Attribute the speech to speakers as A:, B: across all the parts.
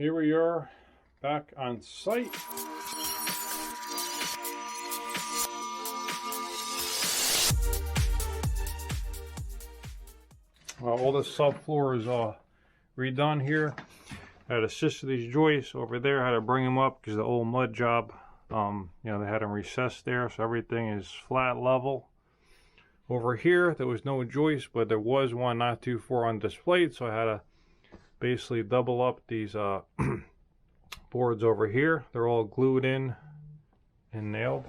A: here we are back on site. All the subfloor is redone here. I had assisted these joists over there. I had to bring them up because the old mud job, you know, they had them recessed there, so everything is flat level. Over here, there was no joist, but there was one not too far on display, so I had to basically double up these boards over here. They're all glued in and nailed.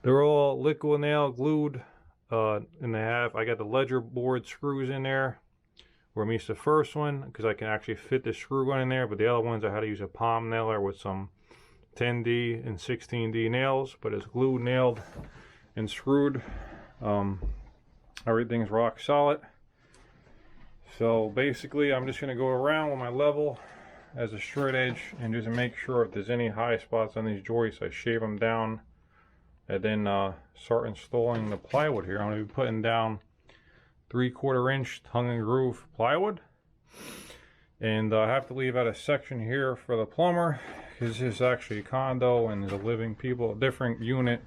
A: They're all liquid nail glued, and I got the ledger board screws in there where it meets the first one, because I can actually fit the screw gun in there, but the other ones I had to use a palm nailer with some 10D and 16D nails, but it's glued, nailed, and screwed. Everything's rock solid. So basically I'm just going to go around with my level as a straight edge and just make sure if there's any high spots on these joists, I shave them down, and then start installing the plywood here. I'm going to be putting down 3/4 inch tongue and groove plywood, and I have to leave out a section here for the plumber because this is actually a condo and there's a living people, a different unit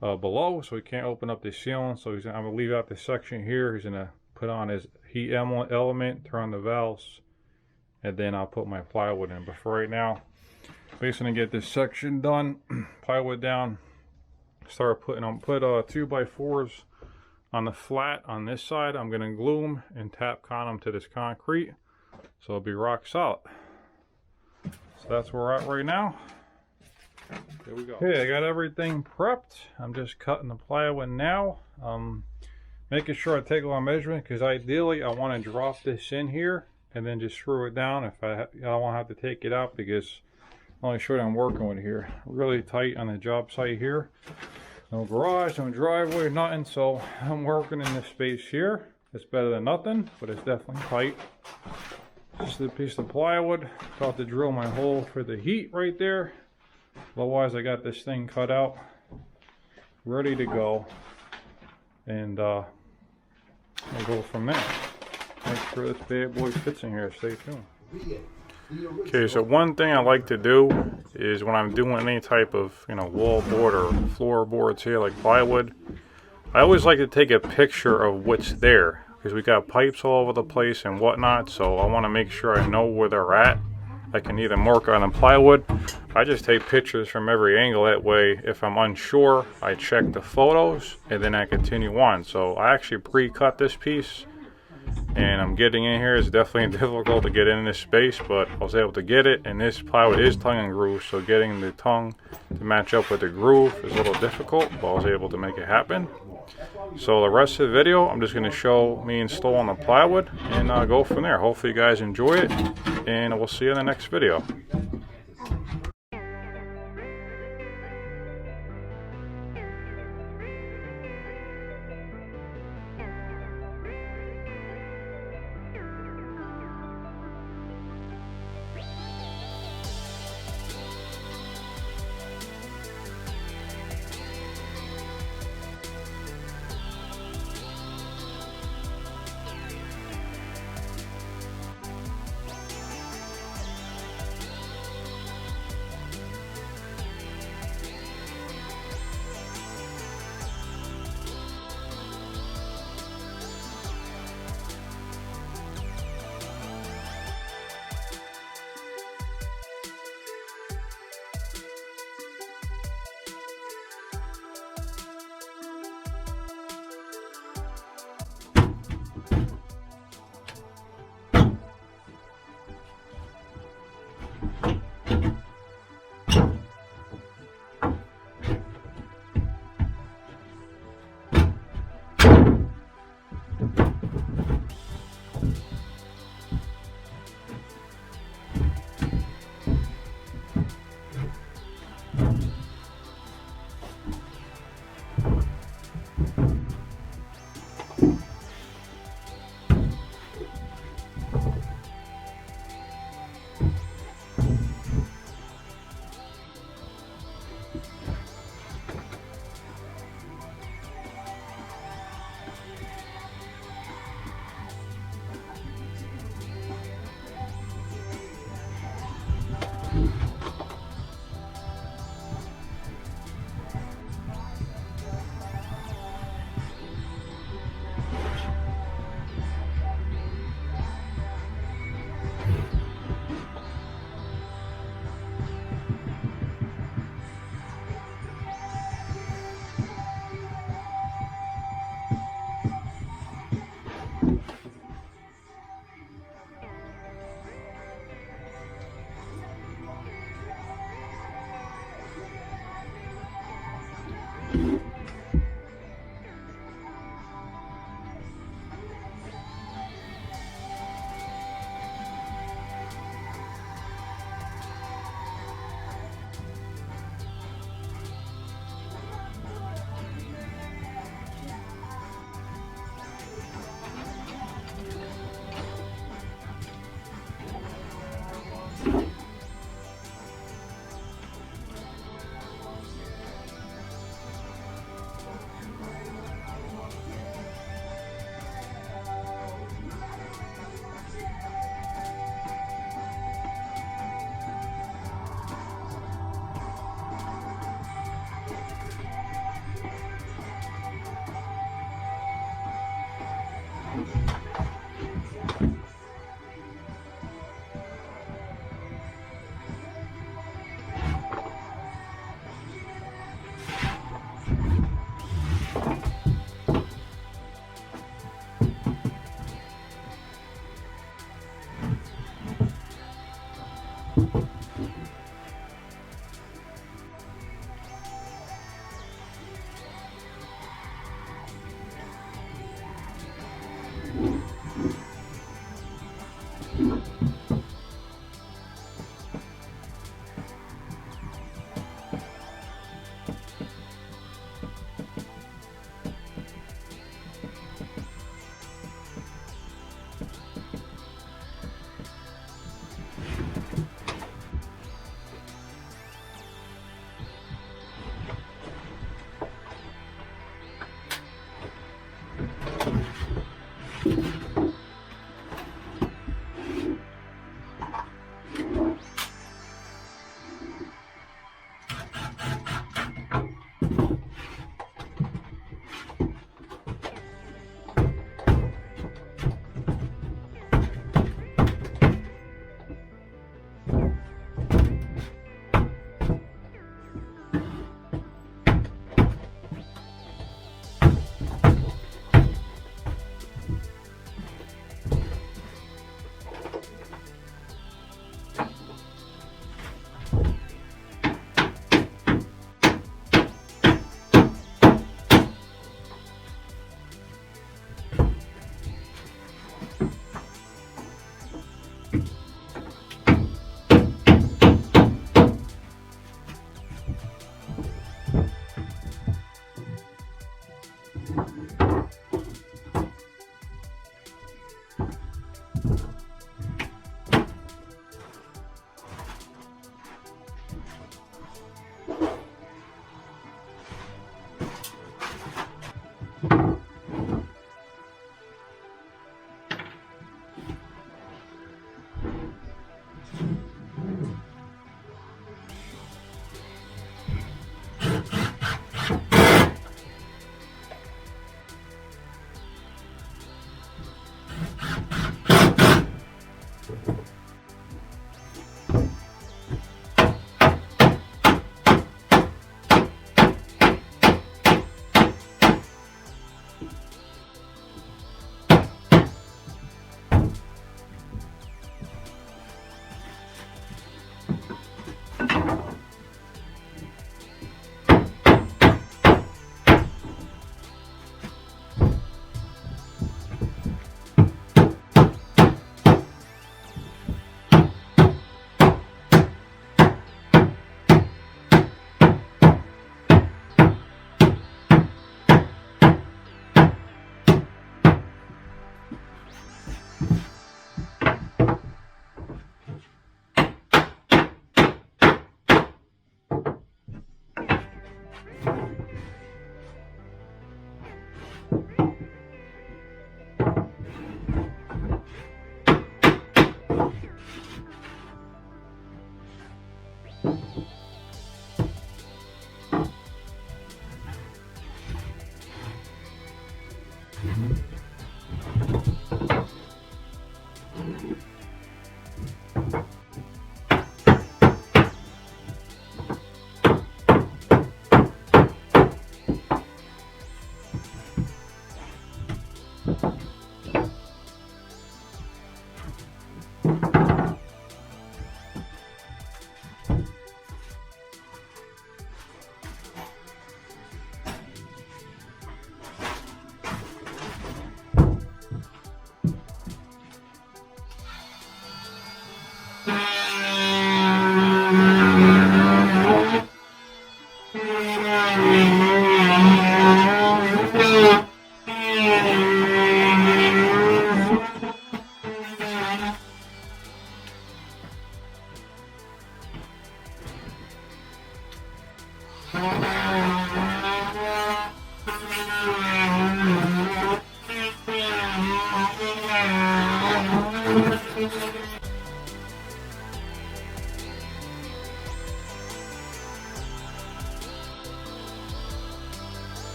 A: below, so he can't open up the ceiling. So I'm going to leave out this section here. He's going to put on his heat element, turn the valves, and then I'll put my plywood in. But for right now, basically going to get this section done, plywood down, start putting on, put 2x4s on the flat on this side. I'm going to glue them and tap con them to this concrete, so it'll be rock solid. So that's where we're at right now. There we go. Okay, I got everything prepped. I'm just cutting the plywood now. Making sure I take a lot of measurement, because ideally I want to drop this in here and then just screw it down. If I don't want to have to take it out, because I'm only sure I'm working with here. Really tight on the job site here. No garage, no driveway, nothing. So I'm working in this space here. It's better than nothing, but it's definitely tight. Just a piece of plywood. About to drill my hole for the heat right there. Otherwise, I got this thing cut out, ready to go, and we'll go from there. Make sure this bad boy fits in here. Stay tuned. Okay, so one thing I like to do is when I'm doing any type of, you know, wall board or floor boards here, like plywood, I always like to take a picture of what's there, because we got pipes all over the place and whatnot. So I want to make sure I know where they're at. I can either mark on a plywood. I just take pictures from every angle. That way, if I'm unsure, I check the photos and then I continue on. So I actually pre-cut this piece, and I'm getting in here. It's definitely difficult to get in this space, but I was able to get it. And this plywood is tongue and groove, so getting the tongue to match up with the groove is a little difficult, but I was able to make it happen. So the rest of the video, I'm just going to show me installing the plywood and go from there. Hopefully you guys enjoy it, and we'll see you in the next video.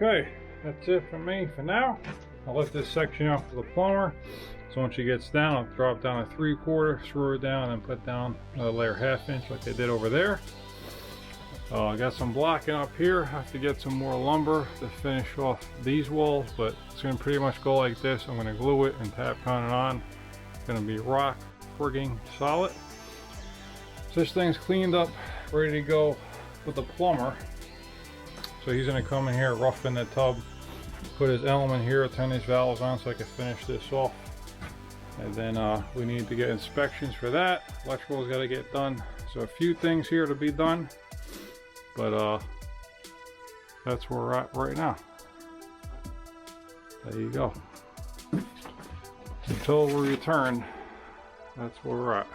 A: Okay, that's it for me for now. I'll let this section out for the plumber. So once she gets down, I'll drop down a 3/4, screw it down, and put down a layer 1/2 inch like I did over there. I got some blocking up here. I have to get some more lumber to finish off these walls, but it's going to pretty much go like this. I'm going to glue it and tap on it on. It's going to be rock frigging solid. So this thing's cleaned up, ready to go with the plumber. So he's going to come in here, rough in the tub, put his element here, turn these valves on so I can finish this off. And then we need to get inspections for that. Electrical's got to get done. So a few things here to be done, but that's where we're at right now. There you go. Until we return, that's where we're at.